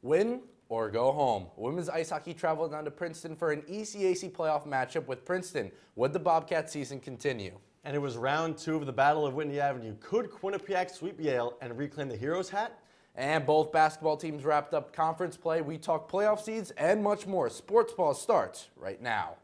Win or go home. Women's ice hockey traveled down to Princeton for an ECAC playoff matchup with Princeton. Would the Bobcat season continue? And it was round 2 of the Battle of Whitney Avenue. Could Quinnipiac sweep Yale and reclaim the Heroes hat? And both basketball teams wrapped up conference play. We talk playoff seeds and much more. Sports Paws starts right now.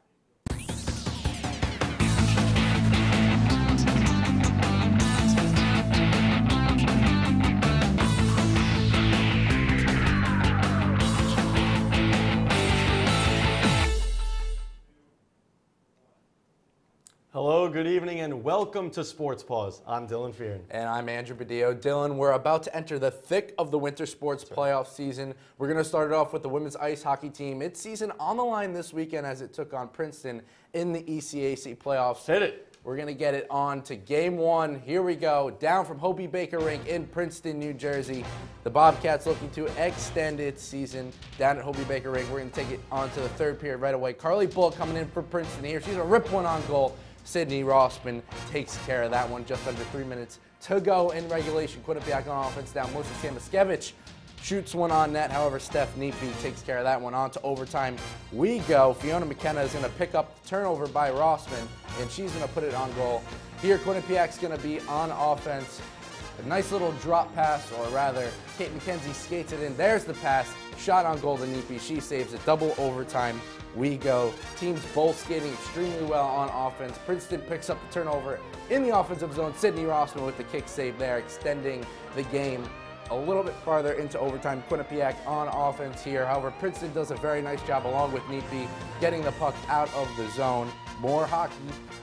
Hello, good evening, and welcome to Sports Paws. I'm Dylan Fearon. And I'm Andrew Badillo. Dylan, we're about to enter the thick of the winter sports playoff season. We're going to start it off with the women's ice hockey team. Its season on the line this weekend as it took on Princeton in the ECAC playoffs. Hit it. We're going to get it on to game 1. Here we go. Down from Hobie Baker Rink in Princeton, New Jersey. The Bobcats looking to extend its season down at Hobie Baker Rink. We're going to take it on to the third period right away. Carly Bull coming in for Princeton here. She's going to rip one on goal. Sydney Rossman takes care of that one. Just under 3 minutes to go in regulation. Quinnipiac on offense down. Melissa Samaskevich shoots one on net. However, Steph Neepy takes care of that one. On to overtime we go. Fiona McKenna is going to pick up the turnover by Rossman, and she's going to put it on goal. Here, Quinnipiac's going to be on offense. A nice little drop pass, or rather, Kate McKenzie skates it in. There's the pass. Shot on goal to Neepy. She saves it. Double overtime we go. Teams both skating extremely well on offense. Princeton picks up the turnover in the offensive zone. Sydney Rossman with the kick save there, extending the game a little bit farther into overtime. Quinnipiac on offense here. However, Princeton does a very nice job along with Neepy getting the puck out of the zone. More hockey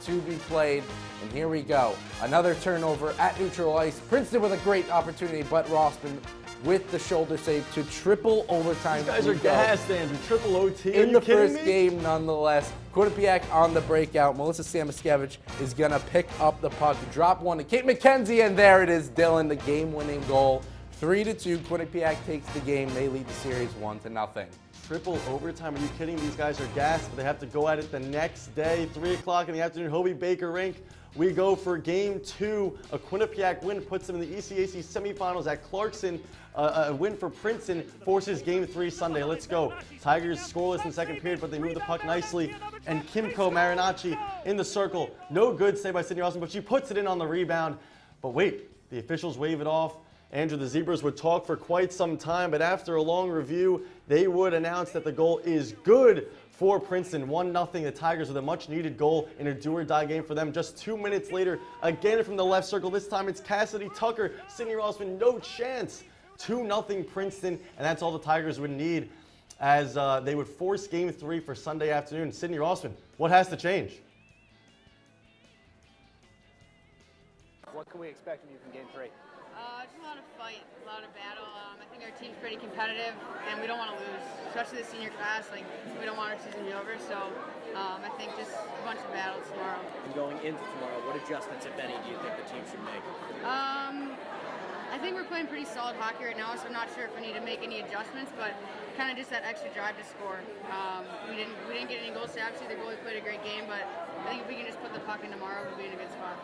to be played. And here we go. Another turnover at neutral ice. Princeton with a great opportunity, but Rossman with the shoulder save to triple overtime. These guys are gassed, Andrew. Triple OT. In the first game, nonetheless. Quinnipiac on the breakout. Melissa Samaskevich is going to pick up the puck. Drop one to Kate McKenzie, and there it is, Dylan, the game-winning goal. 3-2. Quinnipiac takes the game. They lead the series 1-0. Triple overtime. Are you kidding? These guys are gassed, but they have to go at it the next day, 3 o'clock in the afternoon, Hobie Baker Rink. We go for game 2. A Quinnipiac win puts them in the ECAC semifinals at Clarkson. A win for Princeton forces game 3 Sunday. Let's go. Tigers scoreless in the second period, but they move the puck nicely. And Kimco Marinacci in the circle. No good save by Sydney Rossman, but she puts it in on the rebound. But wait, the officials wave it off. Andrew, the Zebras would talk for quite some time, but after a long review, they would announce that the goal is good for Princeton. 1-0, the Tigers with a much-needed goal in a do-or-die game for them. Just 2 minutes later, again from the left circle. This time it's Cassidy Tucker. Sydney Rossman, no chance. 2-0 Princeton, and that's all the Tigers would need as they would force game 3 for Sunday afternoon. Sydney Rossman, what has to change? What can we expect from you from game 3? Just a lot of fight, a lot of battle. I think our team's pretty competitive, and we don't want to lose, especially the senior class. Like, we don't want our season to be over, so I think just a bunch of battles tomorrow. And going into tomorrow, what adjustments, if any, do you think the team should make? I think we're playing pretty solid hockey right now, so I'm not sure if we need to make any adjustments, but kind of just that extra drive to score. We didn't get any goals, so obviously the goalie played a great game, but I think if we can just put the puck in tomorrow, we'll be in a good spot.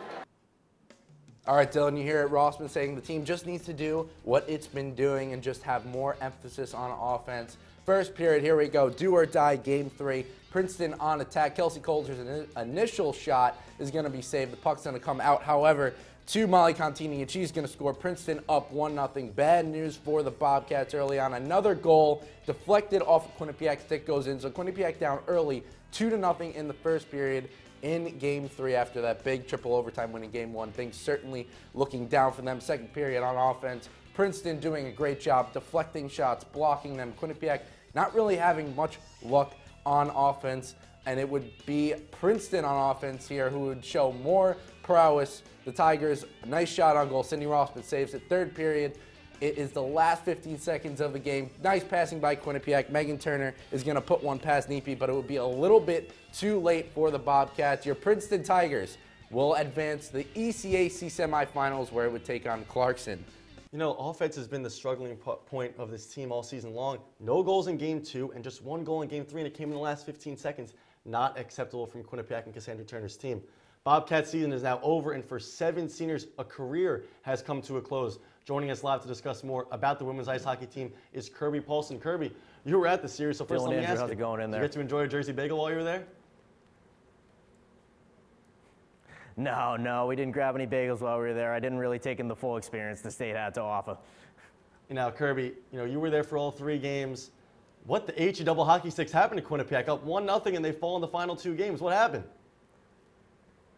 All right, Dylan, you hear it. Rossman saying the team just needs to do what it's been doing and just have more emphasis on offense. First period, here we go. Do or die, game 3. Princeton on attack. Kelsey Coulter's initial shot is going to be saved. The puck's going to come out, however, to Molly Contini, and she's going to score. Princeton up 1-0. Bad news for the Bobcats early on. Another goal deflected off of Quinnipiac's stick goes in. So Quinnipiac down early, 2-0 in the first period. In game 3 after that big triple overtime win in game 1. Things certainly looking down for them. Second period on offense. Princeton doing a great job deflecting shots, blocking them. Quinnipiac not really having much luck on offense, and it would be Princeton on offense here who would show more prowess. The Tigers, a nice shot on goal. Sydney Rossman saves it. Third period. It is the last 15 seconds of the game. Nice passing by Quinnipiac. Megan Turner is going to put one past Neepy, but it would be a little bit too late for the Bobcats. Your Princeton Tigers will advance to the ECAC semifinals where it would take on Clarkson. You know, offense has been the struggling point of this team all season long. No goals in game 2 and just 1 goal in game 3, and it came in the last 15 seconds. Not acceptable from Quinnipiac and Cassandra Turner's team. Bobcat season is now over, and for 7 seniors, a career has come to a close. Joining us live to discuss more about the women's ice hockey team is Kirby Paulson. Kirby, you were at the series, so first let me ask how's it going in there? Did you get to enjoy a Jersey bagel while you were there? No, we didn't grab any bagels while we were there. I didn't really take in the full experience the state had to offer. Now, Kirby, you were there for all 3 games. What the HE double hockey sticks happened to Quinnipiac? Up 1-0 and they fall in the final 2 games. What happened?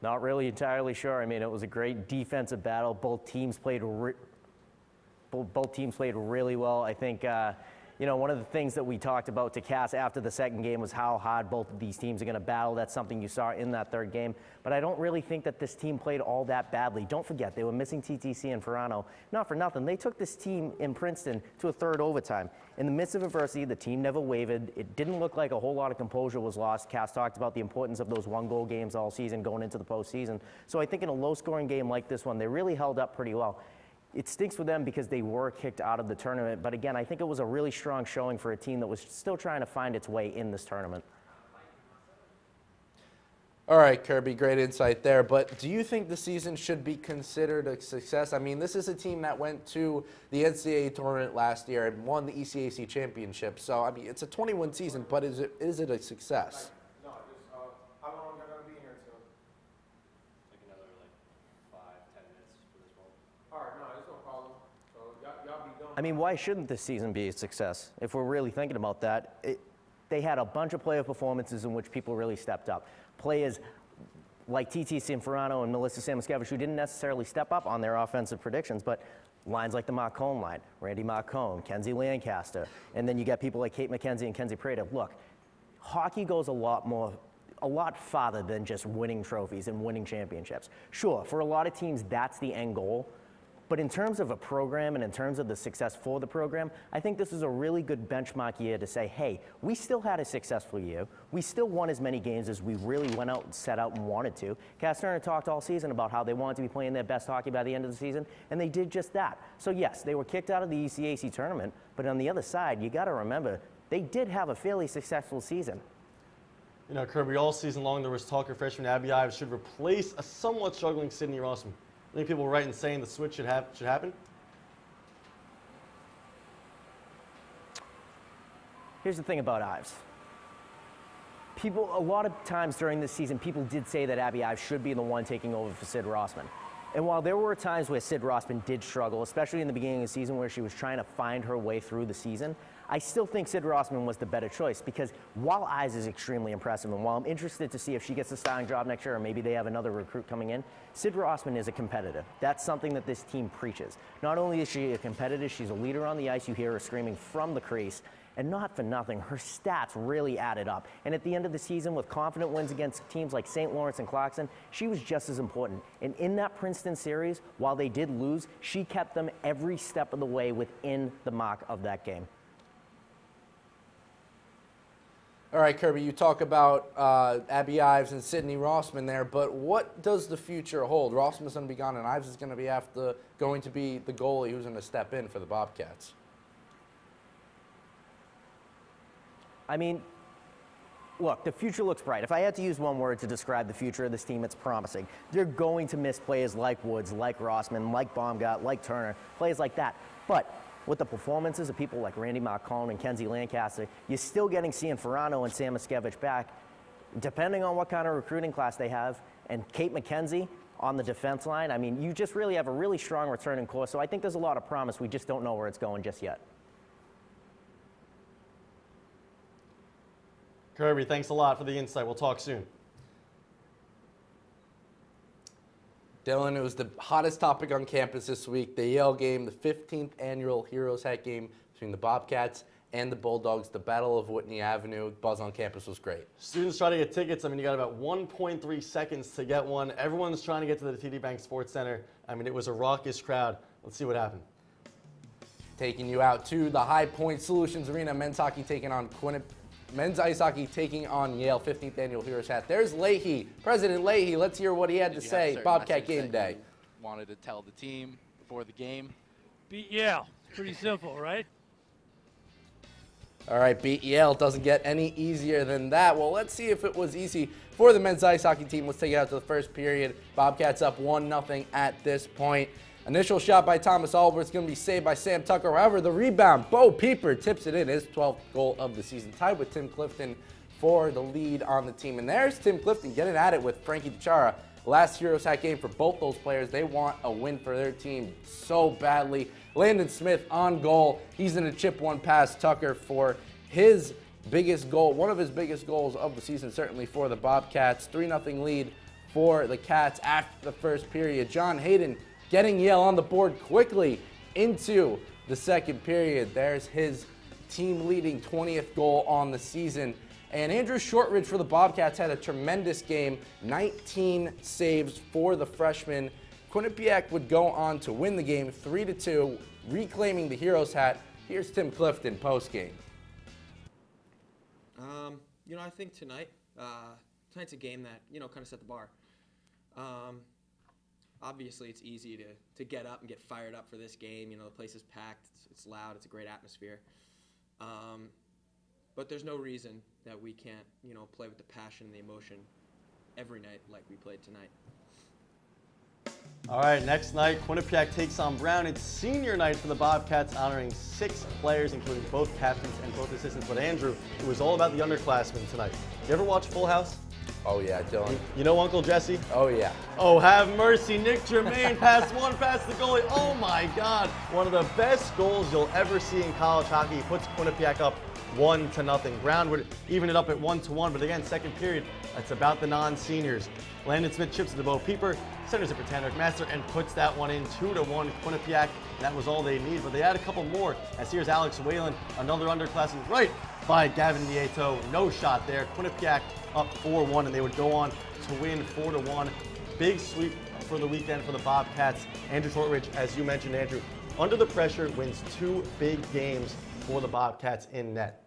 Not really entirely sure. I mean, it was a great defensive battle. Both teams played really well. I think, one of the things that we talked about to Cass after the second game was how hard both of these teams are going to battle. That's something you saw in that third game. But I don't really think that this team played all that badly. Don't forget, they were missing TTC and Ferrano. Not for nothing. They took this team in Princeton to a third overtime. In the midst of adversity, the team never wavered. It didn't look like a whole lot of composure was lost. Cass talked about the importance of those 1-goal games all season going into the postseason. So I think in a low-scoring game like this one, they really held up pretty well. It stinks for them because they were kicked out of the tournament. But again, I think it was a really strong showing for a team that was still trying to find its way in this tournament. All right, Kirby, great insight there. But do you think the season should be considered a success? I mean, this is a team that went to the NCAA tournament last year and won the ECAC championship. So, I mean, it's a 20-win season, but is it a success? No, just how long are you going to be here till? Like another 5-10 minutes for this one. All right, no, there's no problem. So y'all be done. I mean, why shouldn't this season be a success? If we're really thinking about that, they had a bunch of player performances in which people really stepped up. Players like TT Sanferano and Melissa Samoskevich who didn't necessarily step up on their offensive predictions, but lines like the Marcone line, Randy Marcone, Kenzie Lancaster, and then you get people like Kate McKenzie and Kenzie Prater. Look, hockey goes a lot farther than just winning trophies and winning championships. Sure, for a lot of teams, that's the end goal. But in terms of a program and in terms of the success for the program, I think this is a really good benchmark year to say, hey, we still had a successful year. We still won as many games as we really went out and set out and wanted to. Cass Turner talked all season about how they wanted to be playing their best hockey by the end of the season, and they did just that. So yes, they were kicked out of the ECAC tournament, but on the other side, you got to remember, they did have a fairly successful season. Kirby, all season long there was talk of freshman Abby Ives should replace a somewhat struggling Sydney Rossman. I think people were right in saying the switch should happen. Here's the thing about Ives. A lot of times during this season, people did say that Abby Ives should be the one taking over for Sid Rossman. And while there were times where Sid Rossman did struggle, especially in the beginning of the season where she was trying to find her way through the season, I still think Sid Rossman was the better choice because while Ives is extremely impressive and while I'm interested to see if she gets a starting job next year or maybe they have another recruit coming in, Sid Rossman is a competitor. That's something that this team preaches. Not only is she a competitor, she's a leader on the ice. You hear her screaming from the crease. And not for nothing, her stats really added up. And at the end of the season, with confident wins against teams like St. Lawrence and Clarkson, she was just as important. And in that Princeton series, while they did lose, she kept them every step of the way within the mark of that game. All right, Kirby, you talk about Abby Ives and Sydney Rossman there, but what does the future hold? Rossman's going to be gone, and Ives is going to be going to be the goalie who's going to step in for the Bobcats. I mean, look, the future looks bright. If I had to use one word to describe the future of this team, it's promising. They're going to miss players like Woods, like Rossman, like Baumgart, like Turner, players like that. But with the performances of people like Randy Marcone and Kenzie Lancaster, you're still getting Sanferano and Samoskevich back, depending on what kind of recruiting class they have. And Kate McKenzie on the defense line, I mean, you just really have a really strong returning core. So I think there's a lot of promise. We just don't know where it's going just yet. Kirby, thanks a lot for the insight. We'll talk soon. Dylan, it was the hottest topic on campus this week, the Yale game, the 15th annual Heroes Hat game between the Bobcats and the Bulldogs, the Battle of Whitney Avenue. Buzz on campus was great. Students try to get tickets. I mean, you got about 1.3 seconds to get one. Everyone's trying to get to the TD Bank Sports Center. I mean, it was a raucous crowd. Let's see what happened. Taking you out to the High Point Solutions Arena, men's hockey taking on men's ice hockey taking on Yale, 15th annual Heroes Hat. There's Leahy, President Leahy. Let's hear what he had to say. Bobcat game day. Wanted to tell the team before the game. Beat Yale. Pretty simple, right? All right, beat Yale. Doesn't get any easier than that. Well, let's see if it was easy for the men's ice hockey team. Let's take it out to the first period. Bobcats up 1-0 at this point. Initial shot by Thomas Oliver is going to be saved by Sam Tucker. However, the rebound, Bo Pieper tips it in, his 12th goal of the season, tied with Tim Clifton for the lead on the team. And there's Tim Clifton getting at it with Frankie DiChiara. Last Heroes Hat game for both those players. They want a win for their team so badly. Landon Smith on goal. He's in a chip one past Tucker for his biggest goal, one of his biggest goals of the season, certainly for the Bobcats. 3-0 lead for the Cats after the first period. John Hayden getting Yale on the board quickly into the second period. There's his team-leading 20th goal on the season. And Andrew Shortridge for the Bobcats had a tremendous game, 19 saves for the freshman. Quinnipiac would go on to win the game 3-2, reclaiming the Heroes hat. Here's Tim Clifton post-game. You know, I think tonight's a game that, you know, kind of set the bar. Obviously, it's easy to get up and get fired up for this game. You know, the place is packed, it's loud, it's a great atmosphere. But there's no reason that we can't, you know, play with the passion and the emotion every night like we played tonight. All right, next night, Quinnipiac takes on Brown. It's senior night for the Bobcats, honoring 6 players, including both captains and both assistants. But Andrew, it was all about the underclassmen tonight. You ever watch Full House? Oh, yeah, Dylan. You know Uncle Jesse? Oh, yeah. Oh, have mercy. Nick Germain past the goalie. Oh, my God. One of the best goals you'll ever see in college hockey. He puts Quinnipiac up 1-0. Brown would even it up at 1-1, but again, second period, that's about the non-seniors. Landon Smith chips to the Bo Pieper, centers it for Tanner McMaster, and puts that one in 2-1 Quinnipiac. That was all they need, but they had a couple more, as here's Alex Whalen, another underclassman, right by Gavin Nieto. No shot there. Quinnipiac up 4-1, and they would go on to win 4-1. Big sweep for the weekend for the Bobcats. Andrew Shortridge, as you mentioned, Andrew, under the pressure, wins 2 big games for the Bobcats in net.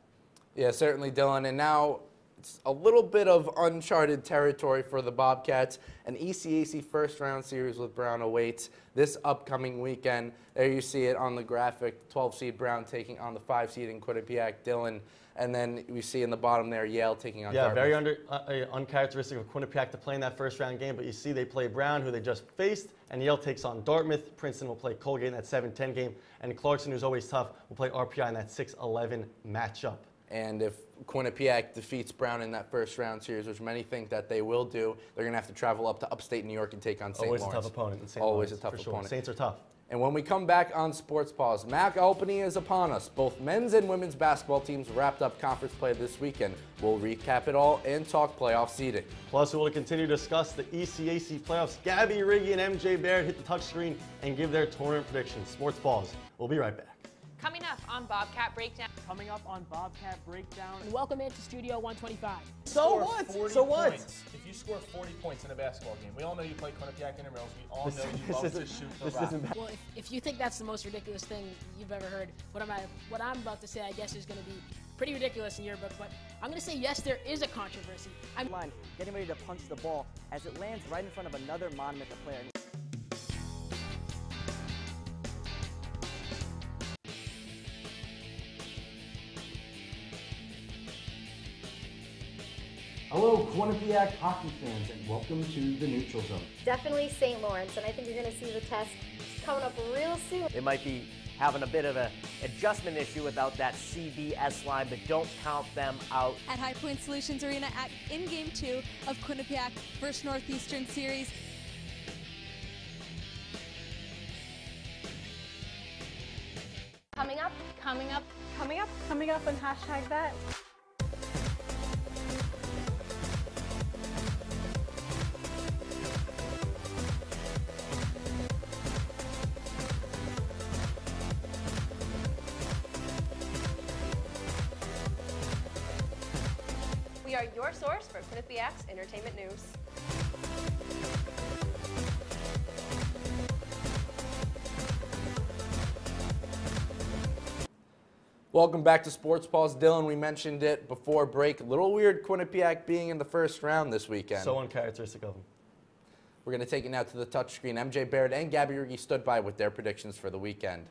Yeah, certainly, Dylan. And now it's a little bit of uncharted territory for the Bobcats. An ECAC first-round series with Brown awaits this upcoming weekend. There you see it on the graphic, 12-seed Brown taking on the 5-seed in Quinnipiac, Dylan. And then we see in the bottom there, Yale taking on Dartmouth. Very uncharacteristic of Quinnipiac to play in that first-round game, but you see they play Brown, who they just faced, and Yale takes on Dartmouth. Princeton will play Colgate in that 7-10 game, and Clarkson, who's always tough, will play RPI in that 6-11 matchup. And if Quinnipiac defeats Brown in that first-round series, which many think that they will do, they're going to have to travel up to upstate New York and take on St. Lawrence. Always a tough opponent in St. Always Lawrence, a tough for opponent. Sure. Saints are tough. And when we come back on Sports Paws, MAC opening is upon us. Both men's and women's basketball teams wrapped up conference play this weekend. We'll recap it all and talk playoff seeding. Plus, we will continue to discuss the ECAC playoffs. Gabby Riggy and MJ Baird hit the touchscreen and give their tournament predictions. Sports Paws. We'll be right back. Coming up on Bobcat Breakdown. Coming up on Bobcat Breakdown. And welcome into Studio 125. So what? So what? If you score 40 points in a basketball game, we all know you play Quinnipiac Intramurals. We all know you love to shoot the rock. Well, if you think that's the most ridiculous thing you've ever heard, what I'm about to say, I guess, is going to be pretty ridiculous in your book. But I'm going to say, yes, there is a controversy. I'm getting ready to punch the ball as it lands right in front of another Monmouth player. Hello, Quinnipiac hockey fans, and welcome to the Neutral Zone. Definitely St. Lawrence, and I think you're going to see the test coming up real soon. It might be having a bit of an adjustment issue without that CBS line, but don't count them out. At High Point Solutions Arena in Game 2 of Quinnipiac vs. Northeastern Series. Coming up, coming up, coming up, coming up, and hashtag that. We are your source for Quinnipiac's entertainment news. Welcome back to Sports Paws. Dylan, we mentioned it before break. A little weird Quinnipiac being in the first round this weekend. So uncharacteristic of them. We're going to take it now to the touchscreen. MJ Baird and Gabby Riggy stood by with their predictions for the weekend.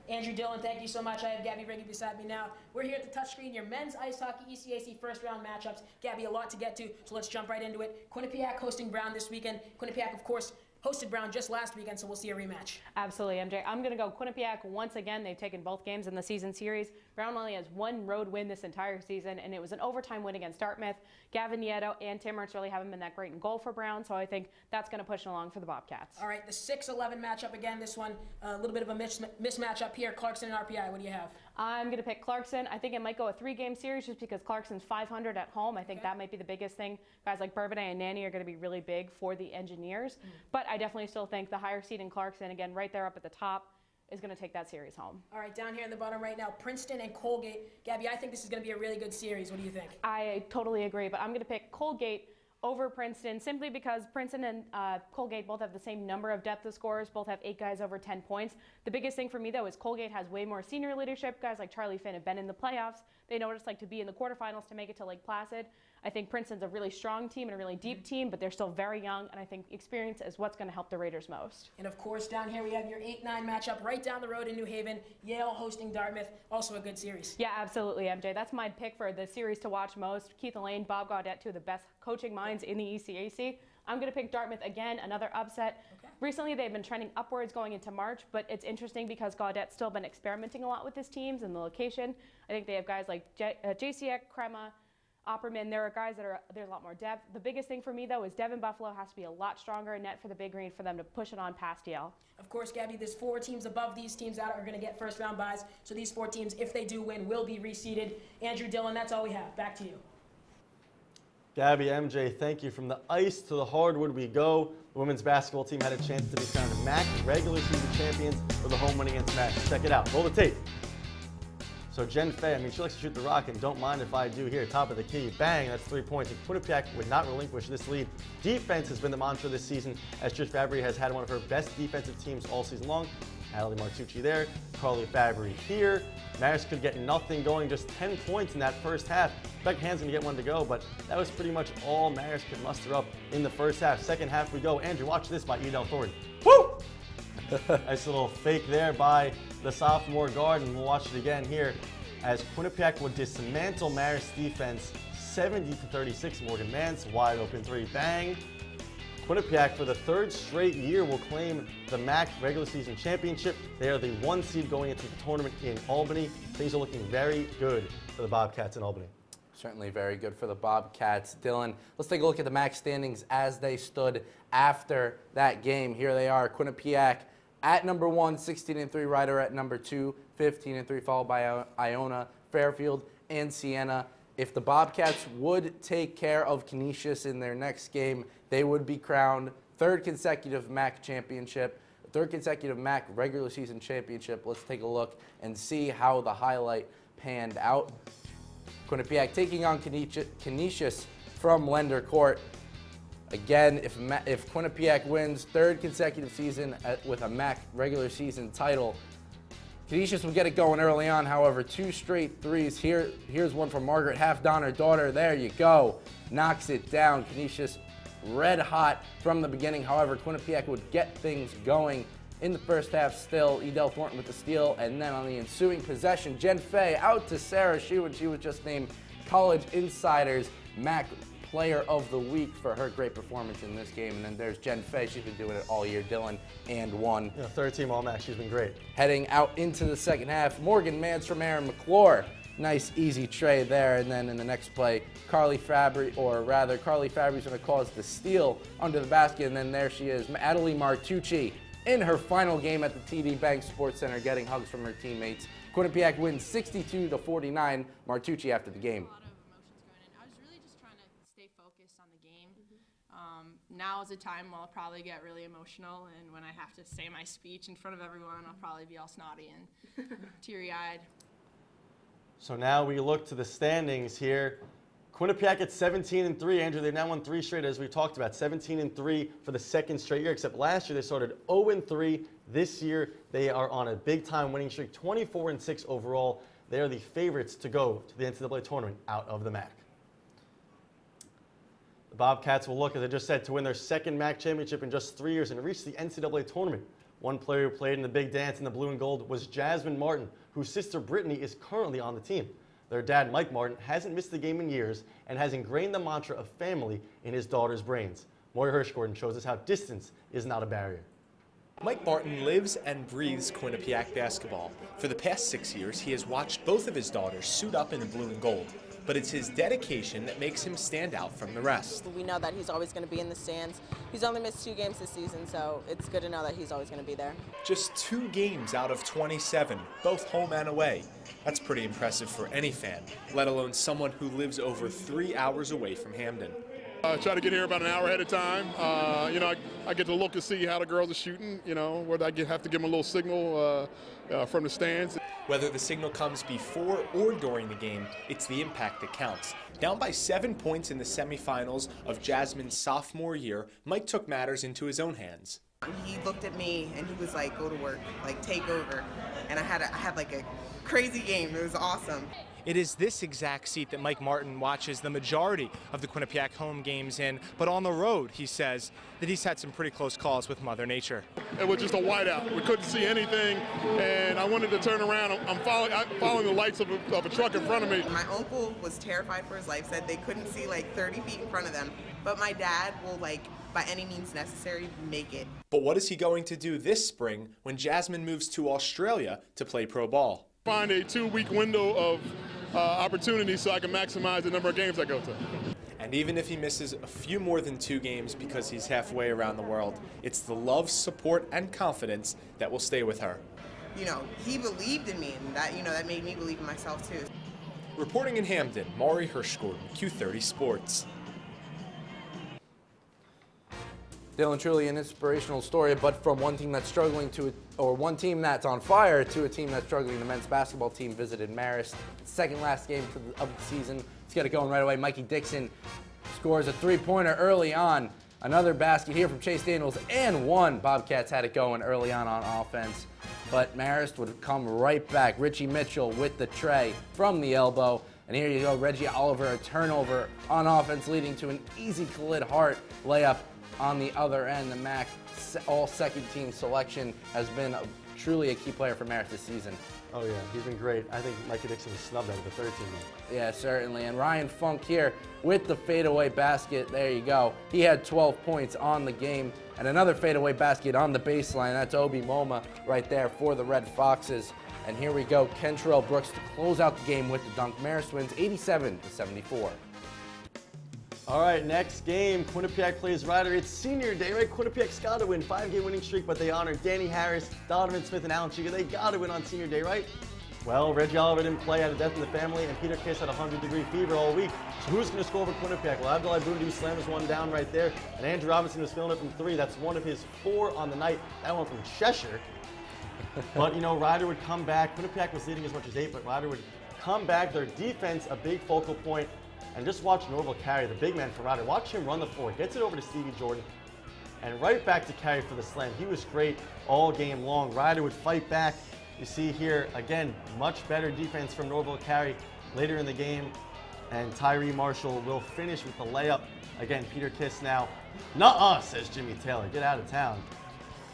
Andrew Dillon, thank you so much. I have Gabby Riggy beside me now. We're here at the touchscreen, your men's ice hockey ECAC first-round matchups. Gabby, a lot to get to, so let's jump right into it. Quinnipiac hosting Brown this weekend. Quinnipiac, of course, hosted Brown just last weekend, so we'll see a rematch. Absolutely, MJ. I'm going to go Quinnipiac once again. They've taken both games in the season series. Brown only has one road win this entire season, and it was an overtime win against Dartmouth. Gavin Nieto and Tim Ernst really haven't been that great in goal for Brown, so I think that's going to push it along for the Bobcats. All right, the 6-11 matchup again. This one, a little bit of a mismatch up here. Clarkson and RPI, what do you have? I'm going to pick Clarkson. I think it might go a 3-game series just because Clarkson's 500 at home. I think that might be the biggest thing. Guys like Bourbonnais and Nanny are going to be really big for the Engineers. But I definitely still think the higher seed in Clarkson, again, right there up at the top, is going to take that series home. All right, down here in the bottom right now, Princeton and Colgate. Gabby, I think this is going to be a really good series. What do you think? I totally agree, but I'm going to pick Colgate over Princeton simply because Princeton and Colgate both have the same number of depth of scorers, both have 8 guys over 10 points. The biggest thing for me, though, is Colgate has way more senior leadership. Guys like Charlie Finn have been in the playoffs. They know what it's like to be in the quarterfinals to make it to Lake Placid. I think Princeton's a really strong team and a really deep team, but they're still very young, and I think experience is what's going to help the Raiders most. And, of course, down here we have your 8-9 matchup right down the road in New Haven. Yale hosting Dartmouth, also a good series. Yeah, absolutely, MJ. That's my pick for the series to watch most. Keith Elaine, Bob Gaudette, two of the best coaching minds in the ECAC. I'm going to pick Dartmouth again, another upset. Okay. Recently, they've been trending upwards going into March, but it's interesting because Gaudette's still been experimenting a lot with his teams and the location. I think they have guys like JCX, Crema, Opperman. There are guys there's a lot more depth. The biggest thing for me, though, is Devin Buffalo has to be a lot stronger in net for the Big Green for them to push it on past Yale. Of course, Gabby, there's 4 teams above these teams that are going to get first-round byes. So these 4 teams, if they do win, will be reseeded. Andrew Dillon, that's all we have. Back to you. Gabby, MJ, thank you. From the ice to the hardwood we go. The women's basketball team had a chance to be crowned MAC regular season champions for the home win against Mac. Check it out. Roll the tape. So Jen Fay, she likes to shoot the rock, and don't mind if I do here. Top of the key, bang, that's 3 points. And Quinnipiac would not relinquish this lead. Defense has been the mantra this season, as Trish Fabry has had one of her best defensive teams all season long. Natalie Martucci there, Carly Fabry here. Marist could get nothing going, just 10 points in that first half. Beck Hand's gonna get one to go, but that was pretty much all Marist could muster up in the first half. Second half we go. Andrew, watch this by Edel Thornton. Woo! Nice little fake there by the sophomore guard, and we'll watch it again here as Quinnipiac would dismantle Marist defense 70-36. Morgan Mance, wide open 3, bang. Quinnipiac, for the 3rd straight year, will claim the MAC regular season championship. They are the 1 seed going into the tournament in Albany. Things are looking very good for the Bobcats in Albany. Certainly very good for the Bobcats. Dylan, let's take a look at the MAC standings as they stood after that game. Here they are, Quinnipiac at number 1, 16-3. Ryder at number 2, 15-3, followed by Iona, Fairfield, and Siena. If the Bobcats would take care of Canisius in their next game, they would be crowned 3rd consecutive MAC championship, 3rd consecutive MAC regular season championship. Let's take a look and see how the highlight panned out. Quinnipiac taking on Canisius from Lender Court. Again, if Quinnipiac wins 3rd consecutive season with a MAC regular season title, Canisius will get it going early on. However, 2 straight threes. Here's one from Margaret Halfdon, her daughter. There you go. Knocks it down. Canisius red hot from the beginning. However, Quinnipiac would get things going in the first half still. Edel Thornton with the steal, and then on the ensuing possession, Jen Fay out to Sarah Shue, and she was just named College Insider's MAC Player of the Week for her great performance in this game. And then there's Jen Fay. She's been doing it all year, Dylan, and won. Yeah, 3rd team All-MAC. She's been great. Heading out into the second half, Morgan Mance from Aaron McClure. Nice, easy tray there. And then in the next play, Carly Fabry's going to cause the steal under the basket. And then there she is, Natalie Martucci, in her final game at the TD Bank Sports Center, getting hugs from her teammates. Quinnipiac wins 62-49. Martucci after the game. Now is a time where I'll probably get really emotional, and when I have to say my speech in front of everyone, I'll probably be all snotty and teary-eyed. So now we look to the standings here. Quinnipiac at 17-3. Andrew, they've now won 3 straight, as we've talked about. 17-3 for the 2nd straight year, except last year they started 0-3. This year they are on a big-time winning streak, 24-6 overall. They are the favorites to go to the NCAA tournament out of the MAC. The Bobcats will look, as I just said, to win their 2nd MAC championship in just 3 years and reach the NCAA tournament. One player who played in the big dance in the blue and gold was Jasmine Martin, whose sister Brittany is currently on the team. Their dad, Mike Martin, hasn't missed the game in years and has ingrained the mantra of family in his daughter's brains. Maury Hirschgordon shows us how distance is not a barrier. Mike Martin lives and breathes Quinnipiac basketball. For the past 6 years, he has watched both of his daughters suit up in the blue and gold. But it's his dedication that makes him stand out from the rest. We know that he's always going to be in the stands. He's only missed 2 games this season, so it's good to know that he's always going to be there. Just 2 games out of 27, both home and away. That's pretty impressive for any fan, let alone someone who lives over 3 hours away from Hamden. Try to get here about an hour ahead of time. I get to look and see how the girls are shooting, whether I have to give them a little signal from the stands. Whether the signal comes before or during the game, it's the impact that counts. Down by 7 points in the semifinals of Jasmine's sophomore year, Mike took matters into his own hands. He looked at me and he was like, go to work, like take over. And I had like a crazy game. It was awesome. It is this exact seat that Mike Martin watches the majority of the Quinnipiac home games in, but on the road, he says that he's had some pretty close calls with Mother Nature. It was just a whiteout. We couldn't see anything, and I wanted to turn around. I'm following the lights of a truck in front of me. My uncle was terrified for his life, said they couldn't see like 30 feet in front of them, but my dad will by any means necessary, make it. But what is he going to do this spring when Jasmine moves to Australia to play pro ball? Find a 2-week window of opportunity so I can maximize the number of games I go to. And even if he misses a few more than 2 games because he's halfway around the world, it's the love, support, and confidence that will stay with her. He believed in me, and that made me believe in myself too. Reporting in Hamden, Maury Hirschgordon, Q30 Sports. Still and truly an inspirational story, but from one team that's struggling one team that's on fire to a team that's struggling. The men's basketball team visited Marist. Second last game of the season. Let's get it going right away. Mikey Dixon scores a 3-pointer early on. Another basket here from Chase Daniels and one. Bobcats had it going early on offense, but Marist would come right back. Richie Mitchell with the tray from the elbow. And here you go, Reggie Oliver, a turnover on offense leading to an easy Khalid Hart layup. On the other end, the MAC all-second-team selection has been truly a key player for Marist this season. Oh, yeah, he's been great. I think Mikey Dixon was snubbed out of the third team. Yeah, certainly. And Ryan Funk here with the fadeaway basket. There you go. He had 12 points on the game. And another fadeaway basket on the baseline. That's Obi Moma right there for the Red Foxes. And here we go, Kentrell Brooks to close out the game with the dunk. Marist wins 87-74. All right, next game, Quinnipiac plays Rider. It's senior day, right? Quinnipiac's got to win. 5-game winning streak, but they honor Danny Harris, Donovan Smith, and Alan Chiga. They got to win on senior day, right? Well, Reggie Oliver didn't play, had a death in the family, and Peter Kiss had a 100-degree fever all week. So who's going to score for Quinnipiac? Well, Abdullah Bundu slams one down right there, and Andrew Robinson was feeling it from 3. That's one of his 4 on the night. That one from Cheshire. But, Rider would come back. Quinnipiac was leading as much as 8, but Rider would come back. Their defense, a big focal point. And just watch Norval Carey, the big man for Rider. Watch him run the floor. Gets it over to Stevie Jordan. And right back to Carey for the slam. He was great all game long. Rider would fight back. You see here, again, much better defense from Norval Carey later in the game. And Tyree Marshall will finish with the layup. Again, Peter Kiss now. Nuh-uh, says Jimmy Taylor. Get out of town.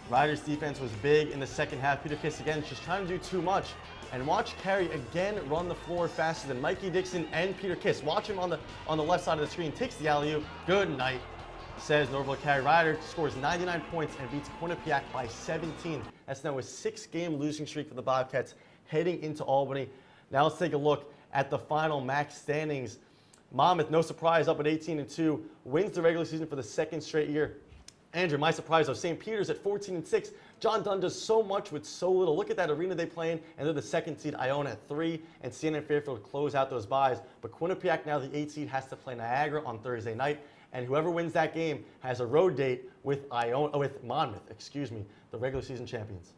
Rider's defense was big in the second half. Peter Kiss, again, just trying to do too much. And watch Carey again run the floor faster than Mikey Dixon and Peter Kiss. Watch him on the left side of the screen. Takes the alley-oop. Good night, says Norval Carey. Rider scores 99 points and beats Quinnipiac by 17. That's now a 6-game losing streak for the Bobcats heading into Albany. Now let's take a look at the final MAC standings. Monmouth, no surprise, up at 18-2, wins the regular season for the 2nd straight year. Andrew, my surprise though, St. Peter's at 14-6. John Dunn does so much with so little. Look at that arena they play in, and they're the 2nd seed. Iona at 3, and Siena and Fairfield close out those byes. But Quinnipiac, now the 8th seed, has to play Niagara on Thursday night, and whoever wins that game has a road date with Monmouth, the regular season champions.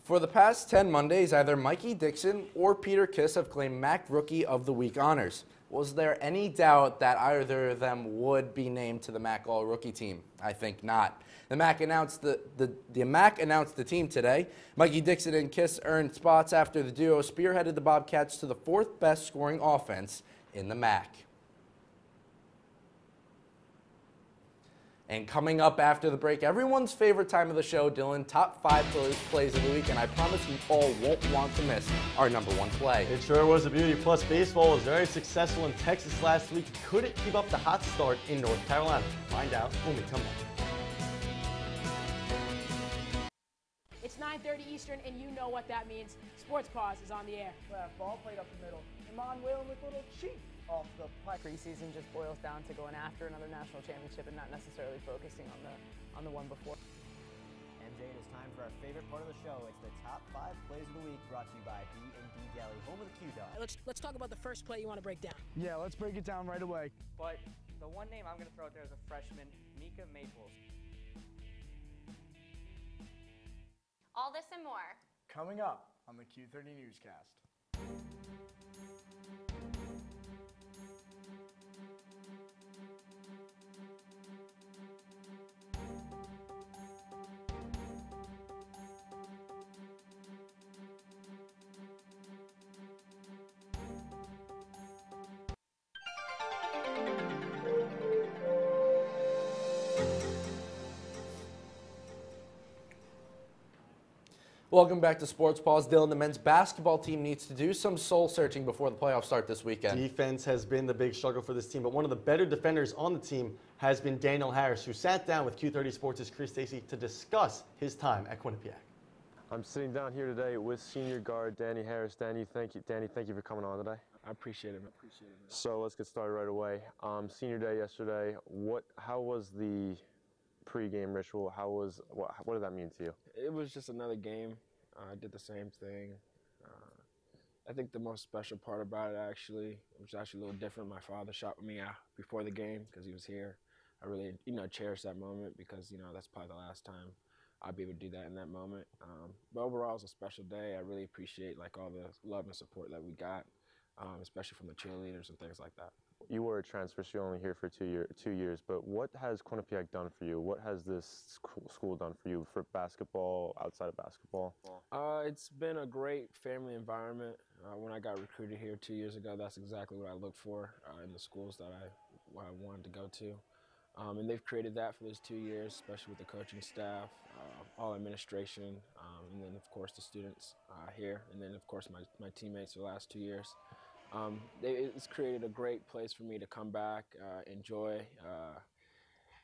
For the past 10 Mondays, either Mikey Dixon or Peter Kiss have claimed MAC Rookie of the Week honors. Was there any doubt that either of them would be named to the MAC All-Rookie team? I think not. The MAC announced the team today. Mikey Dixon and Kiss earned spots after the duo spearheaded the Bobcats to the 4th best scoring offense in the MAC. And coming up after the break, everyone's favorite time of the show, Dylan, top 5 plays of the week, and I promise you all won't want to miss our number 1 play. It sure was a beauty. Plus, baseball was very successful in Texas last week. Couldn't keep up the hot start in North Carolina. Find out when we come back. It's 9:30 Eastern, and you know what that means. Sports Paws is on the air. Ball played up the middle. Iman Whalen with a little cheat off the play. Preseason just boils down to going after another national championship and not necessarily focusing on the one before. MJ, it is time for our favorite part of the show. It's the top 5 plays of the week, brought to you by B&D Deli, home of the Q-Dog. Let's talk about the first play you want to break down. Yeah, let's break it down right away. But the one name I'm going to throw out there is a freshman, Mika Maples. All this and more. Coming up on the Q30 Newscast. Welcome back to Sports Paws. Dylan, the men's basketball team needs to do some soul searching before the playoffs start this weekend. Defense has been the big struggle for this team, but one of the better defenders on the team has been Daniel Harris, who sat down with Q30 Sports' Chris Stacy to discuss his time at Quinnipiac. I'm sitting down here today with senior guard Danny Harris. Danny, thank you for coming on today. I appreciate it. So let's get started right away. Senior day yesterday. How was the pre-game ritual? What did that mean to you? It was just another game. I did the same thing. I think the most special part about it was actually a little different. My father shot with me before the game because he was here. I really, cherished that moment because, that's probably the last time I'd be able to do that in that moment. But overall, it was a special day. I really appreciate all the love and support that we got, especially from the cheerleaders and things like that. You were a transfer, so you're only here for 2 years, but what has Quinnipiac done for you? What has this school done for you for basketball, outside of basketball? It's been a great family environment. When I got recruited here 2 years ago, that's exactly what I looked for in the schools that I wanted to go to. And they've created that for those 2 years, especially with the coaching staff, all administration, and then, of course, the students here, and then, of course, my teammates for the last 2 years. It's created a great place for me to come back, enjoy,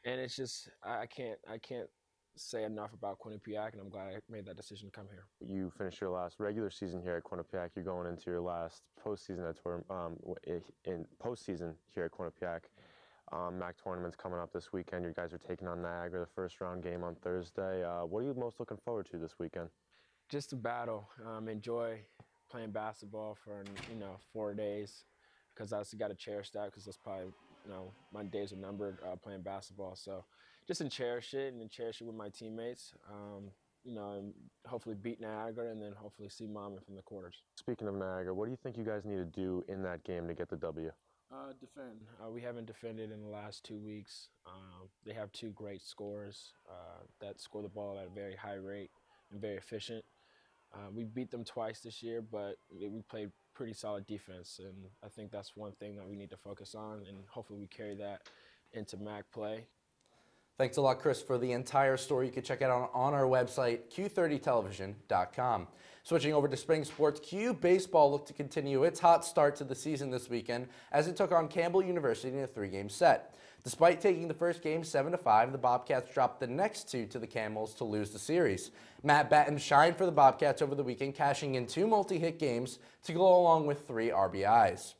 and it's just I can't say enough about Quinnipiac, and I'm glad I made that decision to come here. You finished your last regular season here at Quinnipiac. You're going into your last postseason in postseason here at Quinnipiac. MAC tournament's coming up this weekend. You guys are taking on Niagara, the first round game on Thursday. What are you most looking forward to this weekend? Just a battle. Enjoy playing basketball for 4 days, because I also got to cherish that, because that's probably my days are numbered playing basketball. So just cherish it and cherish it with my teammates. And hopefully beat Niagara and then hopefully see Mom from the quarters. Speaking of Niagara, what do you think you guys need to do in that game to get the W? Defend. We haven't defended in the last 2 weeks. They have 2 great scorers that score the ball at a very high rate and very efficient. We beat them twice this year, but we played pretty solid defense, and I think that's one thing that we need to focus on, and hopefully we carry that into MAC play. Thanks a lot, Chris, for the entire story. You can check it out on our website, q30television.com. Switching over to spring sports, Q baseball looked to continue its hot start to the season this weekend as it took on Campbell University in a 3-game set. Despite taking the first game 7-5, the Bobcats dropped the next 2 to the Camels to lose the series. Matt Batten shined for the Bobcats over the weekend, cashing in 2 multi-hit games to go along with 3 RBIs.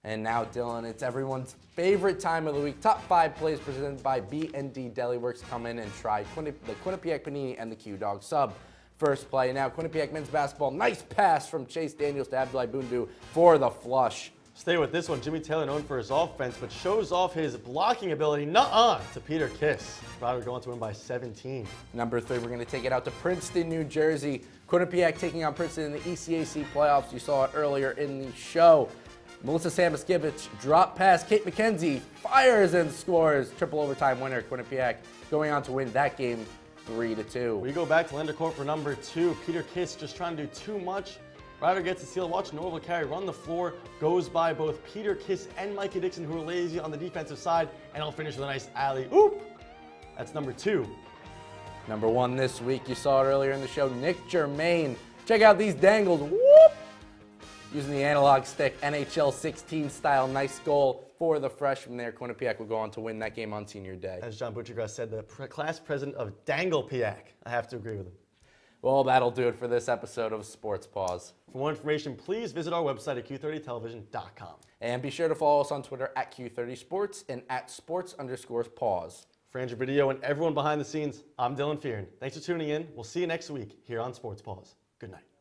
And now, Dylan, it's everyone's favorite time of the week. Top 5 plays presented by B&D Deli Works. Come in and try the Quinnipiac Panini and the Q-Dog sub. First play now, Quinnipiac men's basketball. Nice pass from Chase Daniels to Abdoulaye Bundu for the flush. Stay with this one. Jimmy Taylor, known for his offense, but shows off his blocking ability. Nuh-uh to Peter Kiss. Broward going to win by 17. Number 3, we're going to take it out to Princeton, New Jersey. Quinnipiac taking on Princeton in the ECAC playoffs. You saw it earlier in the show. Melissa Samaskiewicz drop pass. Kate McKenzie fires and scores. Triple overtime winner. Quinnipiac going on to win that game 3-2. We go back to Lender Court for number 2. Peter Kiss just trying to do too much Ryder gets the steal. Watch Norval carry run the floor. Goes by both Peter Kiss and Micah Dixon, who are lazy on the defensive side. And I'll finish with a nice alley-oop. That's number 2. Number 1 this week, you saw it earlier in the show, Nick Germain. Check out these dangles. Whoop! Using the analog stick, NHL 16 style. Nice goal for the freshman there. Quinnipiac will go on to win that game on senior day. As John Butchergrass said, the class president of Danglepiac. I have to agree with him. Well, that'll do it for this episode of Sports Paws. For more information, please visit our website at q30television.com. And be sure to follow us on Twitter at Q30Sports and at sports_paws. For Andrew Video and everyone behind the scenes, I'm Dylan Fearon. Thanks for tuning in. We'll see you next week here on Sports Paws. Good night.